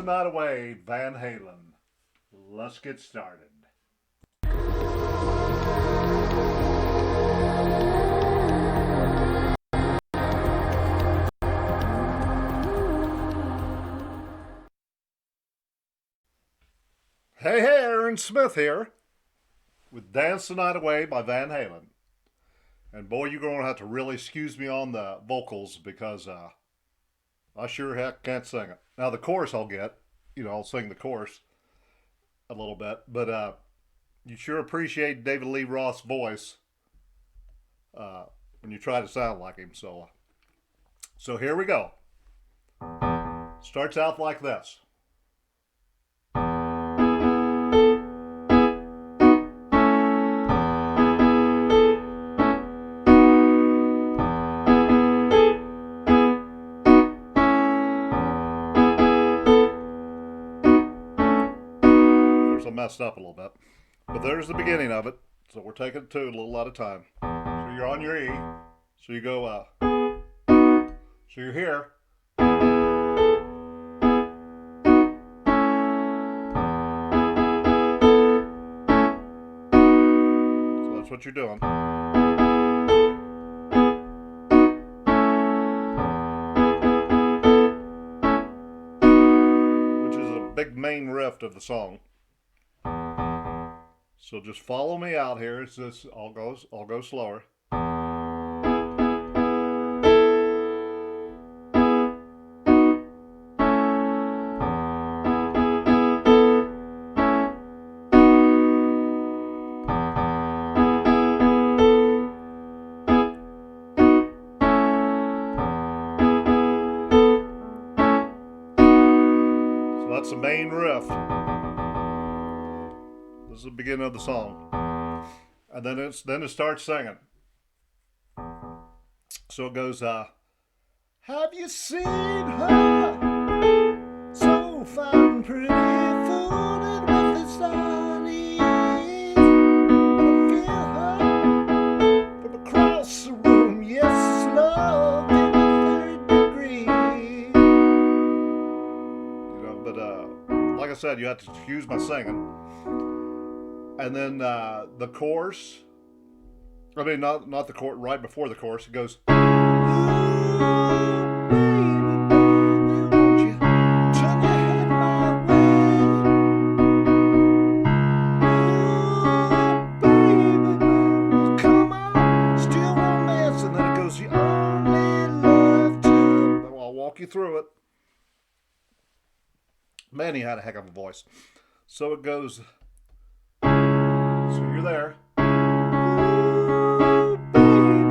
Night Away, Van Halen. Let's get started. Hey, Aaron Smith here with Dance the Night Away by Van Halen. And boy, you're going to have to really excuse me on the vocals because I sure heck can't sing it. Now, the chorus I'll get, I'll sing the chorus a little bit, but you sure appreciate David Lee Roth's voice when you try to sound like him. So here we go. Starts out like this. I messed up a little bit, but there's the beginning of it. So we're taking it to a little at a time. So you're on your E, so you go so you're here, so that's what you're doing, which is a big main riff of the song. So just follow me out here. It's this. I'll go slower. So that's the main riff. This is the beginning of the song, and then it starts singing. So it goes, have you seen her? So fine, pretty, folded with the starlight. I feel her from across the room. Yes, love in the third degree. But like I said, you have to excuse my singing. And then the chorus, not the chorus, right before the chorus, it goes, ooh, baby, won't you turn your head my way? Ooh, baby, well, come on, still romance. And then it goes, you only love to. Well, I'll walk you through it. Man, he had a heck of a voice. So it goes. So you're there. Ooh, baby,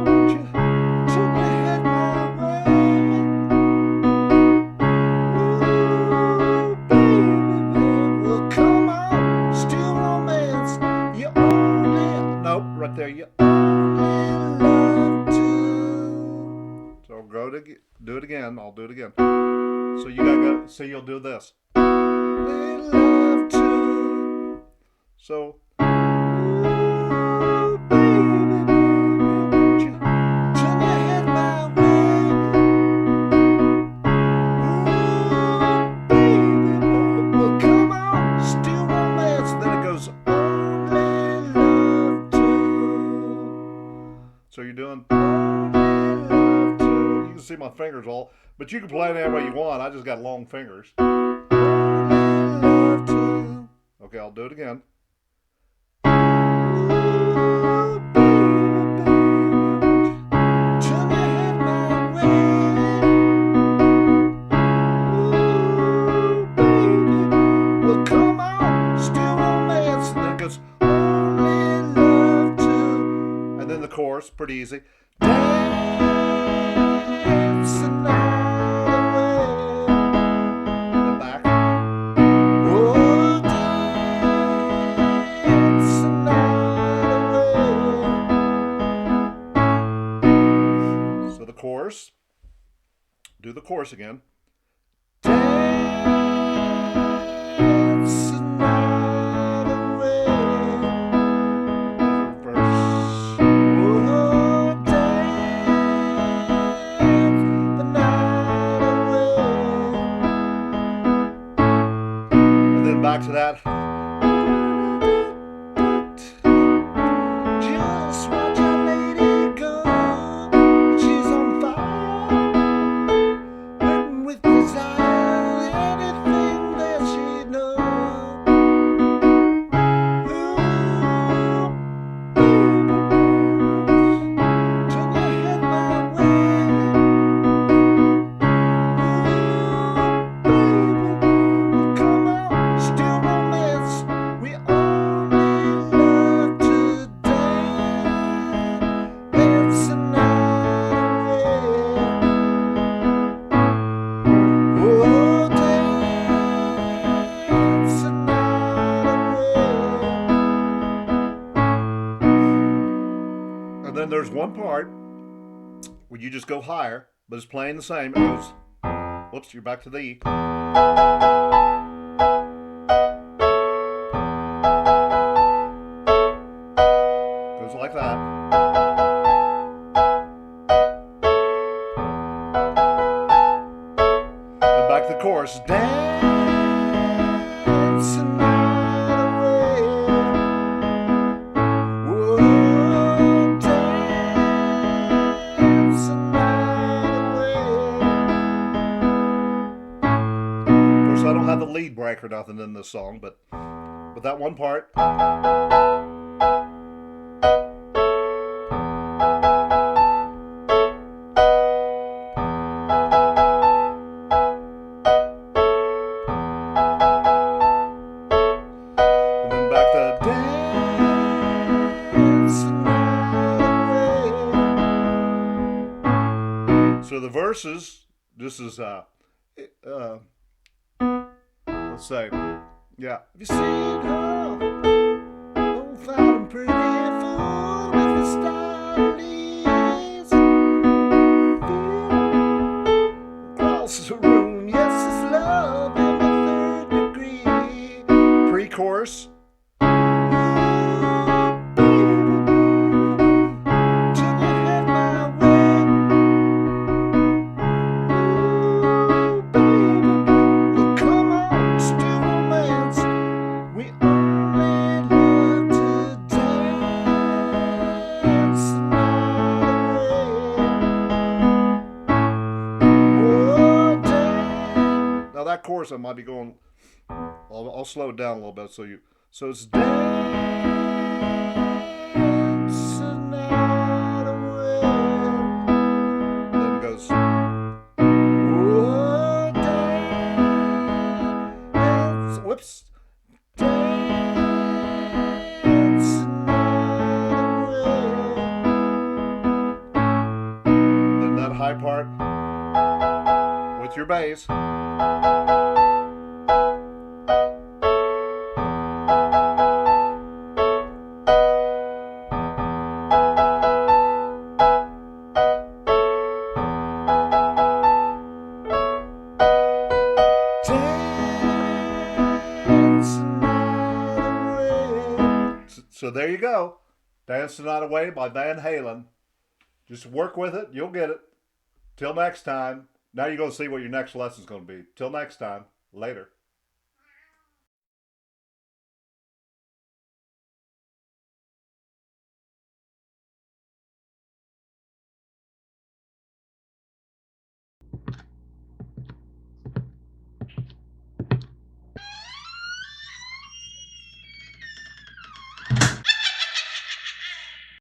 won't you turn your head my way? Ooh, baby, well, come on, still romance. You only, nope, right there. You only love to. So do it again. I'll do it again. So you gotta go. So you'll do this. Only love to. So, ooh, baby, won't you turn your head my way? Ooh, baby, well, come on, still romance. And then it goes, only love to. So you're doing only love to. You can see my fingers all, but you can play it any way you want. I just got long fingers. Only love to. Okay, I'll do it again. Chorus, pretty easy. Dance the night away. And back. Oh, dance the night away. So the chorus. Do the chorus again. Dance the night away. Verse. Oh, dance the night away. back to that. Just watch our lady go. She's on fire, and with desire, anything that she knows. Turn your head my way. Come on, still romance. We only love to dance. It's a night away. Oh, dance a night away. And then there's one part where you just go higher, but it's playing the same. It goes, whoops, you're back to the E. Goes like that. Then back to the chorus. Dance a night away. Whoa, dance a night away. Of course, I don't have the lead break or nothing in this song, but that one part. And then back to dance a night away. So the verses, this is let's say, yeah. Have you seen her? Old fat and pretty, fool with the starlies. Across the room, yes, it's love in the third degree. Pre-chorus. Turn your head my way. Ooh, baby. Look, come on, still romance. We only love to dance the night away. Oh, dance. Now that chorus I might be going. I'll slow it down a little bit so it's dance the night away. Then it goes. Oh, dance. Whoops. Dance the night away. Then that high part with your bass. Dance the night away. So there you go. Dance the Night Away by Van Halen. Just work with it. You'll get it. Till next time. Now you're going to see what your next lesson's going to be. Till next time. Later.